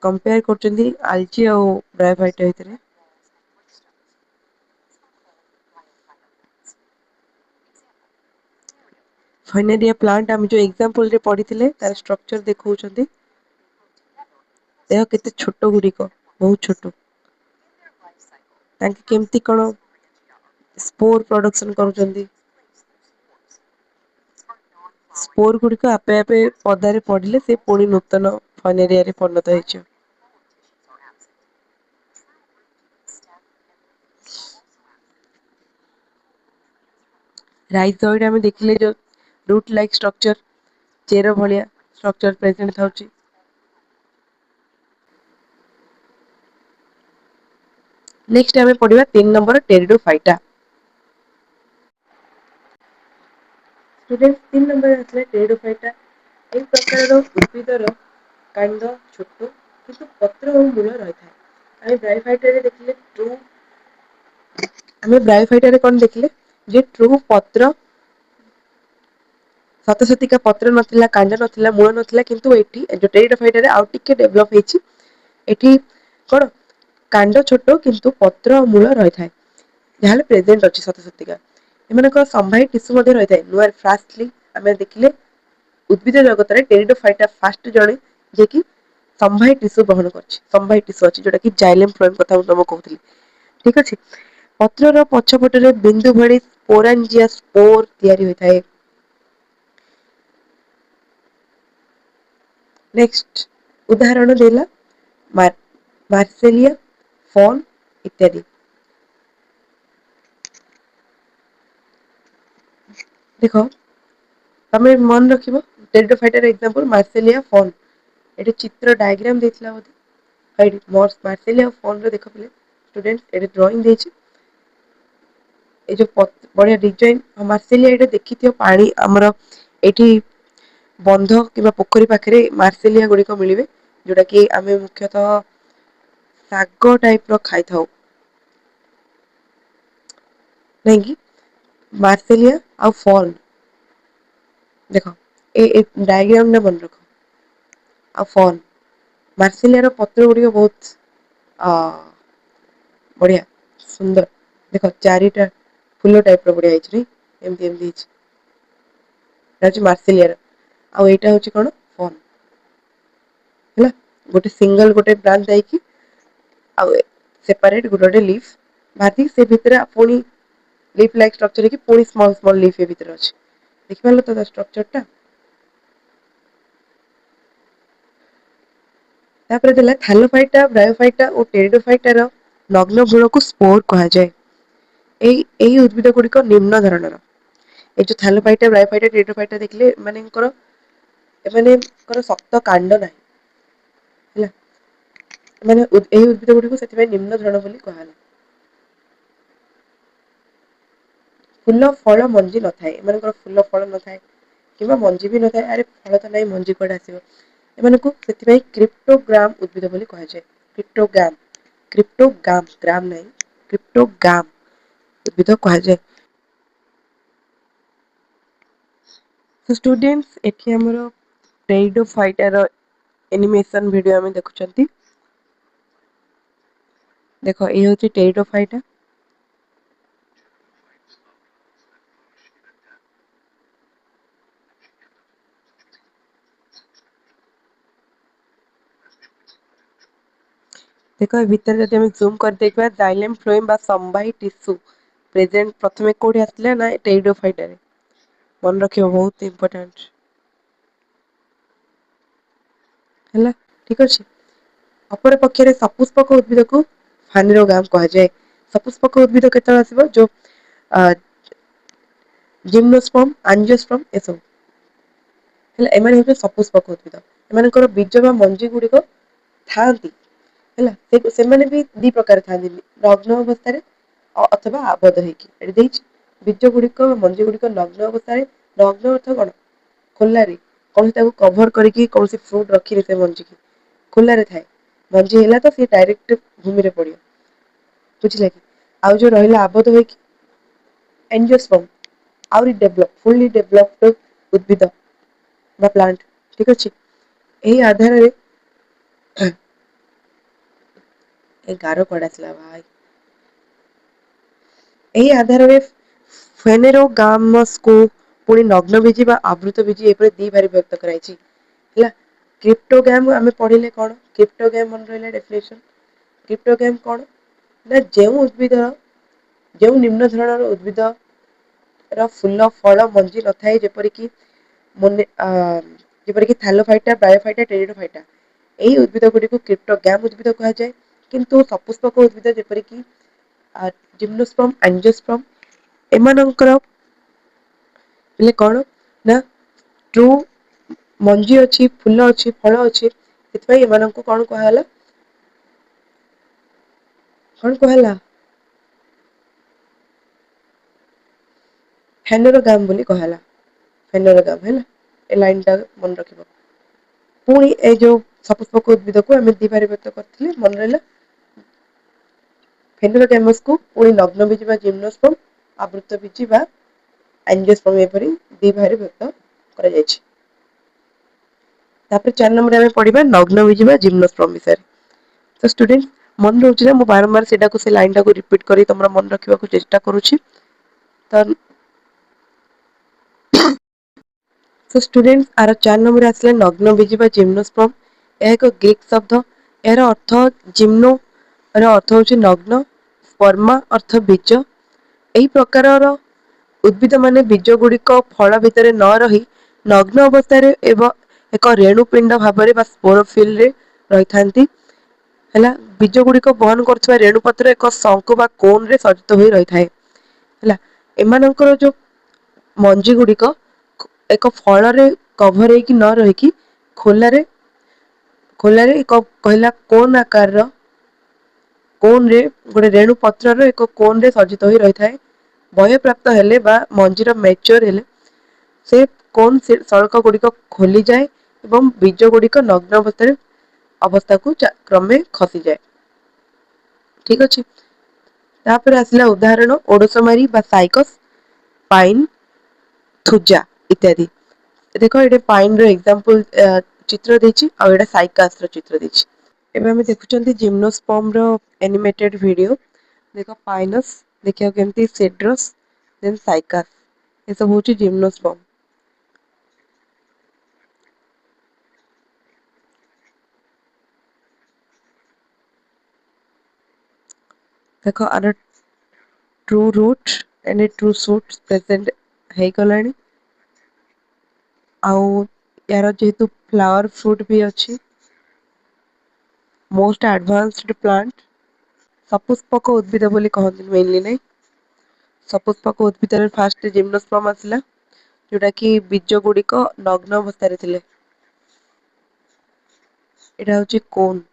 कंपेयर करचंदी आल्ची और ब्रायोफाइटा भितरे फाइनेरिया प्लांट हम जो एग्जांपल रे पढिथिले तार स्ट्रक्चर देखौचंदी देह केते छोटो गुडी को बहुत छोटो तांके केमती कोन स्पोर प्रोडक्शन करूचंदी स्पोर गुडी को आपे आपे पदारे पडिले से पुणी नूतन फाइनेरिया रे परिणत हेछि। राइजोइड हमें देखले जो रूट लाइक स्ट्रक्चर चेर भलिया स्ट्रक्चर प्रेजेंट थाउची। नेक्स्ट हमें पढ़िबा 3 नंबर टेरिडोफाइटा। स्टूडेंट 3 नंबर आसले टेरिडोफाइटा एक प्रकार उद्भिदर कांड छोट किंतु पत्र और मूल रही थाए। आमे ब्रायोफाइटा रे देखले ट्रू आमे ब्रायोफाइटा रे कोन देखले जे ट्रू पत्र सतसतिका पत्र नथिला कांड नथिला मूल नथिला किंतु एठी जो टेरिडोफाइटा रे आउ टिके डेवलप हेछि एठी कोन कांड छोट किंतु पत्र और मूल रही थाए जाहाले प्रेजेंट अछि सतसतिका एमानक संभाई टिश्यू मध्ये रही थाए नुआर फास्टली आमे देखले उद्भिद जगत रे टेरिडोफाइटा फास्ट जणे जे कि संभाई टिश्यू ग्रहण करछि संभाई टिश्यू अछि जोटा कि जाइलम फ्लोएम कथा हम कहउतली ଠିକ ଅଛି। ପତ୍ରର ପଛପଟରେ ବିନ୍ଦୁ ଭଳି ସ୍ପୋରାଞ୍ଜିଆ ସ୍ପୋର ତିଆରି ହୋଇଥାଏ। ନେକ୍ସଟ ଉଦାହରଣ ଦେଲା ମାର୍ସେଲିଆ, ଫନ୍ ଇତ୍ୟାଦି। ଦେଖ ତମେ ମନେ ରଖିବ ଟେରିଡୋଫାଇଟର ଏକ୍ସାମ୍ପଲ ମାର୍ସେଲିଆ, ଫନ୍। ଏଠି ଚିତ୍ର ଡାଇଗ୍ରାମ ଦେଇଥିଲା ବୋଧେ। ମାର୍ସେଲିଆ ଆଉ ଫନ୍ ର ଦେଖ ଷ୍ଟୁଡେଣ୍ଟ ଏଠି ଡ୍ରଇଂ ଦେଇଛି। ଏଇ ଯୋଉ ବଢିଆ ଡିଜାଇନ ମାର୍ସେଲିଆ ଏଇଟା ଦେଖିଥିବ ପାଣି ଆମର ଏଇଠି ବନ୍ଧ କିମ୍ବା ପୋଖରୀ ପାଖରେ ମାର୍ସେଲିଆ ଗୁଡିକ ମିଳିବେ ଯୋଉଟା କି ଆମେ ମୁଖ୍ୟତଃ ଶାଗ ଟାଇପ ର ଖାଇଥାଉ। ନାଇଁକି ମାର୍ସେଲିଆ ଆଉ ଫନ୍। ଦେଖ ଏ ଡାଇଗ୍ରାମ ଟା ମନେ ରଖ। ଆଉ ଫନ୍ ମାର୍ସିଲିଆର ପତ୍ର ଗୁଡିକ ବହୁତ ବଢିଆ ସୁନ୍ଦର ଦେଖ ଚାରିଟା ଫୁଲ ଟାଇପ ର ବଢିଆ ହେଇଛି ନାଇଁ ଏମିତି ଏମିତି ହେଇଛି। ଏଟା ହଉଛି ମାର୍ସିଲିଆର ଆଉ ଏଇଟା ହଉଛି କଣ ଫନ୍। ହେଲା ଗୋଟେ ସିଙ୍ଗଲ ଗୋଟେ ବ୍ରାଞ୍ଚ ଯାଇକି ଆଉ ସେପାରେଟ ଗୋଟେ ଗୋଟେ ଲିଫ୍ ବାକି ସେ ଭିତରେ ପୁଣି ଲିଫ୍ ଲାଇକ ଷ୍ଟ୍ରକ୍ଚର ହେଇକି ପୁଣି ସ୍ମଲ୍ ସ୍ମଲ୍ ଲିଫ୍ ଏ ଭିତରେ ଅଛି। ଦେଖିପାରିଲ ତ ତା ଷ୍ଟ୍ରକ୍ଚର ଟା। ତାପରେ ଦେଲା ଥାଲୋଫାଇଟା, ବ୍ରାୟୋଫାଇଟା ଓ ଟେରିଡୋଫାଇଟାର ନଗ୍ନ ଭ୍ରୁଣକୁ ସ୍ପୋର କୁହାଯାଏ। ଏହି ଉଦ୍ଭିଦ ଗୁଡିକ ନିମ୍ନ ଧରଣର। ଏଇ ଯୋଉ ଥାଲୋଫାଇଟା, ବ୍ରାୟୋଫାଇଟା, ଟେରିଡୋଫାଇଟା ଦେଖିଲେ ଏମାନଙ୍କର ଶକ୍ତ କାଣ୍ଡ ନାହିଁ। ହେଲା ମାନେ ଏହି ଉଦ୍ଭିଦ ଗୁଡିକୁ ସେଥିପାଇଁ ନିମ୍ନ ଧରଣ ବୋଲି କୁହାହେଲା। ଫୁଲ ଫଳ ମଞ୍ଜି ନଥାଏ ଏମାନଙ୍କର ଫୁଲ ଫଳ ନଥାଏ। କିମ୍ବା ମଞ୍ଜି ବି ନଥାଏ ଆରେ ଫଳ ତ ନାହିଁ ମଞ୍ଜି କୁଆଡେ ଆସିବ। ଏମାନଙ୍କୁ ସେଥିପାଇଁ କ୍ରିପ୍ଟୋଗ୍ରାମ ଉଦ୍ଭିଦ ବୋଲି କୁହାଯାଏ କ୍ରିପ୍ଟୋଗ୍ରାମ। କ୍ରିପ୍ଟୋଗାମ ନାହିଁ କ୍ରିପ୍ଟୋଗାମ ଉଦ୍ଭିଦ କୁହାଯାଏ। ଷ୍ଟୁଡେଣ୍ଟସ ଏଠି ଆମର ଟେରିଡୋଫାଇଟାର ଆନିମେସନ ଭିଡିଓ ଆମେ ଦେଖୁଛନ୍ତି। ଦେଖ ଏଇ ହଉଛି ଟେରିଡୋଫାଇଟା। ଦେଖ ଏ ଭିତରେ ଯଦି ଆମେ ଜୁମ୍ କରିଦେଇଥିବା ଜାଇଲେମ ଫ୍ଲୋଏମ ବା ସମ୍ବାଇ ଟିସୁ ପ୍ରେଜେଣ୍ଟ ପ୍ରଥମେ କୋଉଠି ଆସିଲା ନା ଟେରିଡୋଫାଇଟାରେ ମନେ ରଖିବ ବହୁତ ଇମ୍ପୋର୍ଟାଣ୍ଟ। ହେଲା ଠିକ ଅଛି ଅପର ପକ୍ଷରେ ସପୁଷ୍ପକ ଉଦ୍ଭିଦକୁ ଫାନିରୋଗାମ କୁହାଯାଏ ସପୁଷ୍ପକ ଉଦ୍ଭିଦ କେତେବେଳେ ଆସିବ ଯୋଉ ଜିମ୍ନୋସ୍ପମ୍ ଆଞ୍ଜିଓସ୍ପମ୍ ଏସବୁ। ହେଲେ ଏମାନେ ହଉଛନ୍ତି ସପୁଷ୍ପକ ଉଦ୍ଭିଦ ଏମାନଙ୍କର ବୀଜ ବା ମଞ୍ଜି ଗୁଡିକ ଥାଆନ୍ତି ହେଲା ସେମାନେ ବି ଦି ପ୍ରକାର ଥାଆନ୍ତି ନଗ୍ନ ଅବସ୍ଥାରେ ଅଥବା ଆବଦ୍ଧ ହେଇକି ଏଠି ଦେଇଛି। ବୀଜ ଗୁଡିକ ମଞ୍ଜି ଗୁଡିକ ନଗ୍ନ ଅବସ୍ଥାରେ ନଗ୍ନ ଅର୍ଥ କଣ? ଖୋଲାରେ କୌଣସି ତାକୁ କଭର କରିକି କୌଣସି ଫ୍ରୁଟ ରଖିନି ସେ ମଞ୍ଜିକି ଖୋଲାରେ ଥାଏ ମଞ୍ଜି ହେଲା ତ ସେ ଡାଇରେକ୍ଟ ଭୂମିରେ ପଡିବ। ବୁଝିଲେ କି ଆଉ ଯୋଉ ରହିଲା ଆବଦ୍ଧ ହେଇକି ଏଞ୍ଜିଓସ୍ପର୍ମ ଆହୁରି ଫୁଲି ଡେଭଲପଡ ଉଦ୍ଭିଦ ବା ପ୍ଲାଣ୍ଟ ଠିକ ଅଛି ଏହି ଆଧାରରେ ଏ ଗାର କୁଆଡେ ଆସିଲା ଭାଇ ଏହି ଆଧାରରେ ଫେନେରୋ ଗାମସକୁ ପୁଣି ନଗ୍ନ ବିଜି ବା ଆବୃତ ବିଜି ଏପରି ଦି ଭାରି ବ୍ୟକ୍ତ କରାଯାଇଛି ହେଲା। କ୍ରିପ୍ଟୋଗ୍ୟାମ ଆମେ ପଢିଲେ କଣ କ୍ରିପ୍ଟୋଗ୍ୟାମ ମନେ ରହିଲା ଡେଫିନେସନ କ୍ରିପ୍ଟୋଗ୍ୟାମ କଣ ନା ଯେଉଁ ଉଦ୍ଭିଦ ଯେଉଁ ନିମ୍ନ ଧରଣର ଉଦ୍ଭିଦ ର ଫୁଲ ଫଳ ମଞ୍ଜି ନଥାଏ ଯେପରିକି ଯେପରିକି ଥାଲୋଫାଇଟା ବ୍ରାୟୋଫାଇଟା ଟେରିଡୋଫାଇଟା ଏହି ଉଦ୍ଭିଦ ଗୁଡିକୁ କ୍ରିପ୍ଟୋଗ୍ୟାମ ଉଦ୍ଭିଦ କୁହାଯାଏ କିନ୍ତୁ ସପୁଷ୍ପକ ଉଦ୍ଭିଦ ଯେପରିକି ଜିମ୍ନୋସ୍ପମ ଆଞ୍ଜିଓସ୍ପର୍ମ ଏମାନଙ୍କର ହେଲେ କଣ ନା ଟ୍ରୁ ମଞ୍ଜି ଅଛି ଫୁଲ ଅଛି ଫଳ ଅଛି ସେଥିପାଇଁ ଏମାନଙ୍କୁ କଣ କୁହାଗଲା କଣ କୁହାହେଲା ଫେନୋରୋଗାମ ବୋଲି କୁହାହେଲା ଫେନୋରୋଗାମ ହେଲା ଏ ଲାଇନ ଟା ମନେ ରଖିବ। ପୁଣି ଏଇ ଯୋଉ ସପୁଷ୍ପକ ଉଦ୍ଭିଦକୁ ଆମେ ଦି ଭାଗରେ ବ୍ୟକ୍ତ କରିଥିଲେ ମନେ ରହିଲା ଫେନୋଲୋଗାମସକୁ ପୁଣି ନଗ୍ନ ବିଜି ବା ଜିମ୍ନୋସ୍ପର୍ମ ଆବୃତ ବିଜି ବା ଆଞ୍ଜିଓସ୍ପର୍ମ ଏପରି ଦି ଭାଗରେ ବ୍ୟକ୍ତ କରାଯାଇଛି। ତାପରେ 4 ନମ୍ବରରେ ଆମେ ପଢିବା ନଗ୍ନ ବିଜି ବା ଜିମ୍ନୋସ୍ପର୍ମ ବିଷୟରେ ତ ଷ୍ଟୁଡେଣ୍ଟ ମନେ ରହୁଛି ନା ମୁଁ ବାରମ୍ବାର ସେଇଟାକୁ ସେ ଲାଇନ ଟାକୁ ରିପିଟ କରି ତମର ମନେ ରଖିବାକୁ ଚେଷ୍ଟା କରୁଛି। ତ ତ ଷ୍ଟୁଡେଣ୍ଟ ଆର 4 ନମ୍ବରରେ ଆସିଲା ନଗ୍ନ ବିଜି ବା ଜିମ୍ନୋସ୍ପର୍ମ ଏହା ଏକ ଗ୍ରୀକ ଶବ୍ଦ ଏହାର ଅର୍ଥ ଜିମ୍ନୋ ର ଅର୍ଥ ହଉଛି ନଗ୍ନ पर्मा अर्थ बीज एही प्रकारर उद्भिद माने बीज गुड़िक फल भितर न रही नग्न अवस्था एवं एक रेणुपिंड भाव में स्पोरोफिल रही था ହେଲା बीज गुड़िक बहन कर रेणुपत्र एक शंकु बा कोन रे सज्जित हो रही है ହେଲା एमानकर जो मंजी गुड़िक एक फल रे कभर होगी न रही खोलारे खोलारे एक कहला कोन आकार कोन रे गोटे रेणु पत्र एक कोन रे सज्जित हो रही है बय प्राप्त हेले बा मंजीर मैच्योर हेले से कोन सड़क गुड़िक खोली जाए एवं बीज गुड़िक नग्न अवस्था को क्रमे खसी जाए ठीक अच्छे तापर आसला उदाहरण ओडोसमारी बा साइकस पाइन थुजा इत्यादि देखो ये पाइन रो एग्जांपल चित्र देछि और एटा साइकास रो चित्र देछि एबे हम देखुचंती जिम्नोस्पर्म रो एनिमेटेड वीडियो देखो पाइनस देखियो केमती सेड्रस देन साइकास ये सब होछि जिम्नोस्पर्म देखो are true root and true shoot present हे गलानी आउ यार जेहेतु फ्लावर फ्रूट भी अच्छी मोस्ट एडवांस्ड प्लांट सपुष्पक उद्भिद बोली कहते मेनली नहीं सपुष्पक उद्भिद फास्ट जिम्नोस्पर्म आसला जोटा कि बीज गुड़िक नग्न अवस्था थिले एटा होची कोन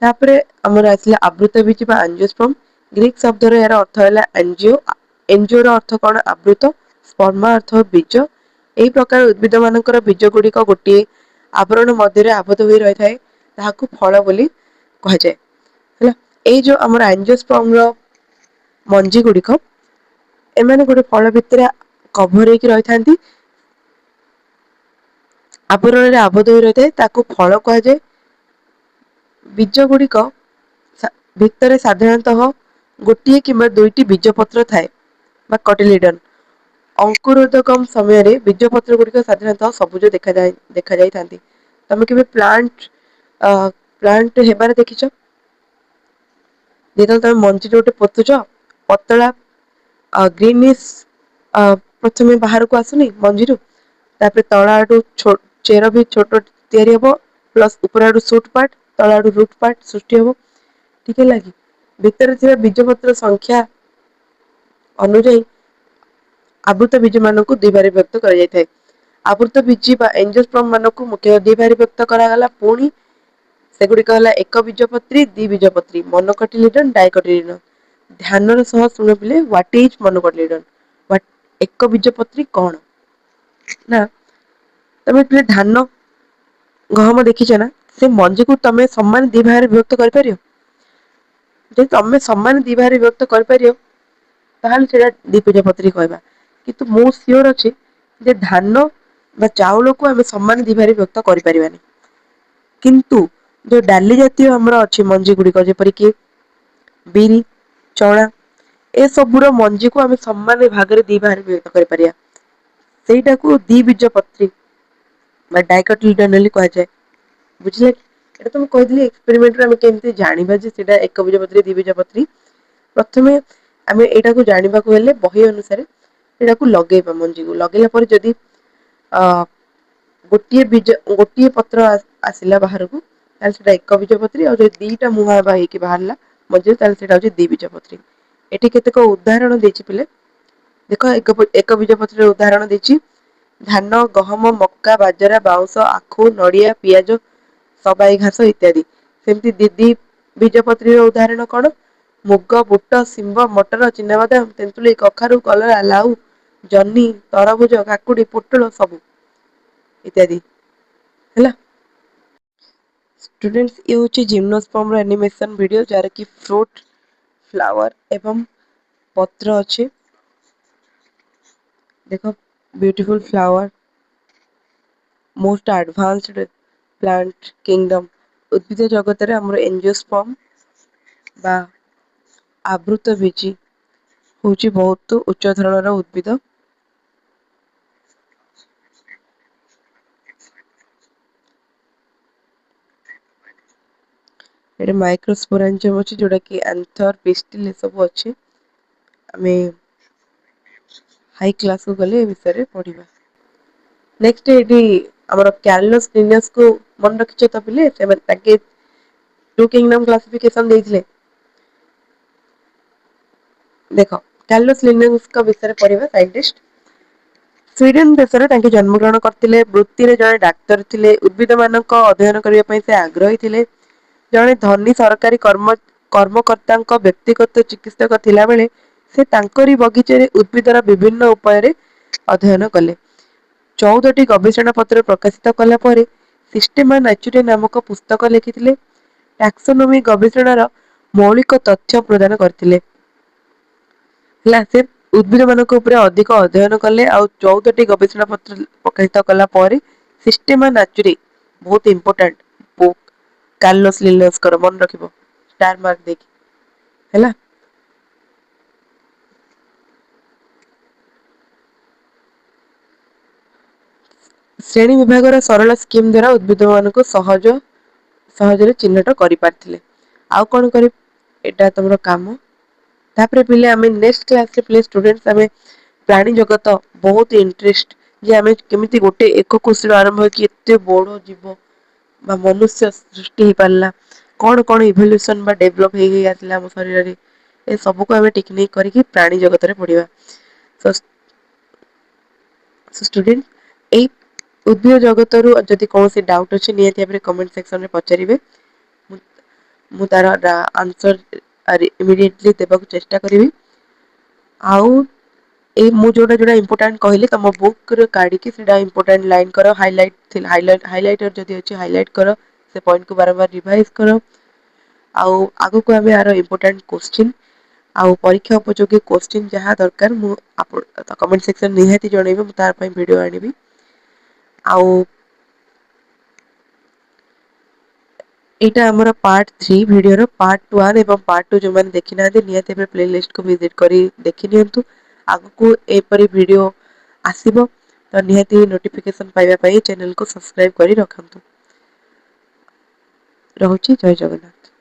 तापरे हमर आसला आवृत बीज बा एंजियोस्पर्म ग्रीक शब्द रो यार अर्थ हैला एंजियो एंजियो रो अर्थ कोन आवृत स्पर्मा अर्थ बीज एही प्रकार उद्भिद मानकर बीज गुड़िक गोटे आवरण मध्य आबद्ध हो रही थाए ताहाकू फल बोली कह जाए हैला ए जो हमर एंजियोस्पर्म रो मंजी गुड़िक एमाने गोटे फल भितर कभर होकी रही थांती आवरण रे आबद्ध हो रही थाए ताकू फल कह जाए बीज गुड़िक भितर साधारणतः गोटे किंबा दुईटी बीजपत्र थाए बा कटिलिडन अंकुरोदकम समय बीजपत्र गुड़िक साधारणतः सबुज देखा जाई थांती तमे केबे प्लांट हेबार देखिछ जेतल तमे मंजी जोटे पोतुछ पतला ग्रीनिश प्रथमे बाहर को आसुनी मंजी रु तापर तळा आडू चेर भी छोट तयारी हबो प्लस ऊपर आडू सूट पार्ट तळा आडू रूट पार्ट सृष्टि हबो ठीक है लागी भितर थिबा बीजपत्र संख्या अनुଯାयी आवृत बीज मानक दुई भाग व्यक्त कर जाय थाए आवृत बीज बा एंजियोस्पर्म मानक मुख्य दुई भाग व्यक्त करा गला पुणी सेगुड़िक है एक बीजपत्री द्विबीजपत्री मोनोकटिलिडन डाइकोटिलिडन ध्यान सह शुण पिले व्हाट इज मोनोकटिलिडन एक बीजपत्री कौन ना तमे पिले धान गहम देखिछ ना से मंजी को तमे सम्मान दी भाग विभक्त कर परियो जे तमे सम्मान दी भाग विभक्त कर परियो ताहाल सेटा द्विबीजपत्री कहबा किंतु मो सियोर अछि जे धान बा चाउल को हमें सम्मान दी भाग विभक्त कर परिबानी किंतु जो डाली जातीय हमर अछि मंजी गुड़िक जेपरि कि बिरी चणा ए सबुर मंजी को हमें सम्मान भाग रे दी भाग विभक्त कर परिया सेटा को द्विबीजपत्री बा डाइकोटिलिडन बोली कह जाय बुझले एटा तो कहि दिली एक्सपेरिमेंट रे हम केमते जानिबा जे सेटा एक बीजपत्री द्विबीजपत्री प्रथमे आमे एटा को जानिबा को हेले बही अनुसार एटा को लगेबा मंजी को लगेला पर जदी गोटिए पत्र आसिला बाहर को ताल सेटा एक बीजपत्री और दीटा मुहा बाही कि बाहरला मंजी ताल सेटा होची द्विबीजपत्री एठी केतेक उदाहरण देछि पिले देखो एक बीजपत्री उदाहरण देछि धान गहम मक्का बाजरा बाउंस आखु नड़िया पियाज सबाई घास इत्यादि सेमती दीदी बीजपत्री उदाहरण कौन मुग बुट सिंब मटर चिनाबादाम तेंतुली कखारु कलरा लाउ जन्नी तरभुज काकुड़ी पोटल सबु इत्यादि हैला स्टूडेंट्स ये होची जिम्नोस्पर्म रो एनिमेशन वीडियो जार की फ्रूट फ्लावर एवं पत्र अच्छे देखो beautiful flower most advanced plant kingdom उद्भिद जगत रे हमर एंजियोस्पर्म बा आवृत बीजी होची बहुत उच्च धरणर उद्भिद ଏଠି ମାଇକ୍ରୋସ୍ପୋରାଞ୍ଜିୟମ ଅଛି ଯୋଉଟା କି ଆନ୍ଥର ପିଷ୍ଟିଲ ସବୁ ଅଛି। ଆମେ ହାଇ କ୍ଲାସ କୁ ଗଲେ ଏ ବିଷୟରେ ପଢିବା। ନେକ୍ସଟ ଏଠି ଆମର କ୍ୟାଲସ ଲିନିୟସକୁ ମନେ ରଖିଛ ତ ପିଲେ ସେମାନେ ତାଙ୍କେ ଟୁ କିଙ୍ଗଡମ କ୍ଲାସିଫିକେସନ ଦେଇଥିଲେ। ଦେଖ କାର୍ଲୋସ ଲିନିୟସଙ୍କ ବିଷୟରେ ପଢିବା ସାଇଣ୍ଟିଷ୍ଟ। ସ୍ଵିଡେନ ଦେଶରେ ତାଙ୍କେ ଜନ୍ମଗ୍ରହଣ କରିଥିଲେ। ବୃତ୍ତିରେ ଜଣେ ଡାକ୍ତର ଥିଲେ। ଉଦ୍ଭିଦ ମାନଙ୍କ ଅଧ୍ୟୟନ କରିବା ପାଇଁ ସେ ଆଗ୍ରହୀ ଥିଲେ। ଜଣେ ଧନୀ ସରକାରୀ କର୍ମକର୍ତ୍ତାଙ୍କ ବ୍ୟକ୍ତିଗତ ଚିକିତ୍ସକ ଥିଲା ବେଳେ ସେ ତାଙ୍କରି ବଗିଚାରେ ଉଦ୍ଭିଦର ବିଭିନ୍ନ ଉପାୟରେ ଅଧ୍ୟୟନ କଲେ। 14ଟି ଗବେଷଣା ପତ୍ର ପ୍ରକାଶିତ କଲା ପରେ ସିଷ୍ଟେମା ନାଚୁରାe ନାମକ ପୁସ୍ତକ ଲେଖିଥିଲେ। ଟାକ୍ସନମି ଗବେଷଣାର ମୌଳିକ ତଥ୍ୟ ପ୍ରଦାନ କରିଥିଲେ। ହେଲା ସେ ଉଦ୍ଭିଦ ମାନଙ୍କ ଉପରେ ଅଧିକ ଅଧ୍ୟୟନ କଲେ ଆଉ 14ଟି ଗବେଷଣା ପତ୍ର ପ୍ରକାଶିତ କଲା ପରେ ସିଷ୍ଟେମା ନାଚୁରାe ବହୁତ ଇମ୍ପୋର୍ଟାଣ୍ଟ ବୁକ୍। କାର୍ଲୋସ ଲିନିୟସଙ୍କର ମନେ ରଖିବ ଷ୍ଟାର ମାର୍କ ଦେଇକି ହେଲା। ଶ୍ରେଣୀ ବିଭାଗର ସରଳ ସ୍କିମ୍ ଦ୍ଵାରା ଉଦ୍ଭିଦ ମାନଙ୍କୁ ସହଜରେ ଚିହ୍ନଟ କରିପାରିଥିଲେ। ଆଉ କଣ ଏଇଟା ତମର କାମ। ତାପରେ ପିଲେ ଆମେ ନେକ୍ସଟ କ୍ଲାସରେ ପିଲେ ଷ୍ଟୁଡେଣ୍ଟସ ଆମେ ପ୍ରାଣୀ ଜଗତ ବହୁତ ଇଣ୍ଟରେଷ୍ଟ ଯେ ଆମେ କେମିତି ଗୋଟେ ଏକ କୋଷିରୁ ଆରମ୍ଭ ହେଇକି ଏତେ ବଡ ଜୀବ ବା ମନୁଷ୍ୟ ସୃଷ୍ଟି ହେଇପାରିଲା। କଣ କଣ ଇଭଲ୍ୟୁସନ ବା ଡେଭଲପ ହେଇ ହେଇ ଆସିଲା ଆମ ଶରୀରରେ। ଏ ସବୁକୁ ଆମେ ଟିକ ନିକ କରିକି ପ୍ରାଣୀ ଜଗତରେ ପଢିବା। ଷ୍ଟୁଡେଣ୍ଟ ଏଇ ଉଦ୍ଭିଦ ଜଗତରୁ ଯଦି କୌଣସି ଡାଉଟ୍ ଅଛି ନିହାତି ଭାବରେ କମେଣ୍ଟ ସେକ୍ସନରେ ପଚାରିବେ। ମୁଁ ତାର ଆନ୍ସର ଇମିଡିଏଟଲି ଦେବାକୁ ଚେଷ୍ଟା କରିବି। ଆଉ ଏଇ ମୁଁ ଯୋଉଟା ଯୋଉଟା ଇମ୍ପୋର୍ଟାଣ୍ଟ କହିଲି ତମ ବୁକରୁ କାଢିକି ସେଇଟା ଇମ୍ପୋର୍ଟାଣ୍ଟ ଲାଇନ କର ହାଇଲାଇଟର ଯଦି ଅଛି ହାଇଲାଇଟ କର। ସେ ପଏଣ୍ଟକୁ ବାରମ୍ବାର ରିଭାଇଜ କର। ଆଉ ଆଗକୁ ଆମେ ଆର ଇମ୍ପୋର୍ଟାଣ୍ଟ କୋଶ୍ଚିନ୍ ଆଉ ପରୀକ୍ଷା ଉପଯୋଗୀ କୋଶ୍ଚିନ୍ ଯାହା ଦରକାର ମୁଁ କମେଣ୍ଟ ସେକ୍ସନ ନିହାତି ଜଣେଇବେ ମୁଁ ତା ପାଇଁ ଭିଡିଓ ଆଣିବି। ଆଉ ଏଇଟା ଆମର ପାର୍ଟ 3 ଭିଡିଓର ପାର୍ଟ 1 ଏବଂ ପାର୍ଟ 2 ଯୋଉମାନେ ଦେଖିନାହାନ୍ତି ନିହାତି ପ୍ଲେ ଲିଷ୍ଟକୁ ଭିଜିଟ କରି ଦେଖି ନିଅନ୍ତୁ। ଆଗକୁ ଏପରି ଭିଡିଓ ଆସିବ ତ ନିହାତି ନୋଟିଫିକେସନ ପାଇବା ପାଇଁ ଚ୍ୟାନେଲକୁ ସବସ୍କ୍ରାଇବ କରି ରଖନ୍ତୁ। ରହୁଛି ଜୟ ଜଗନ୍ନାଥ।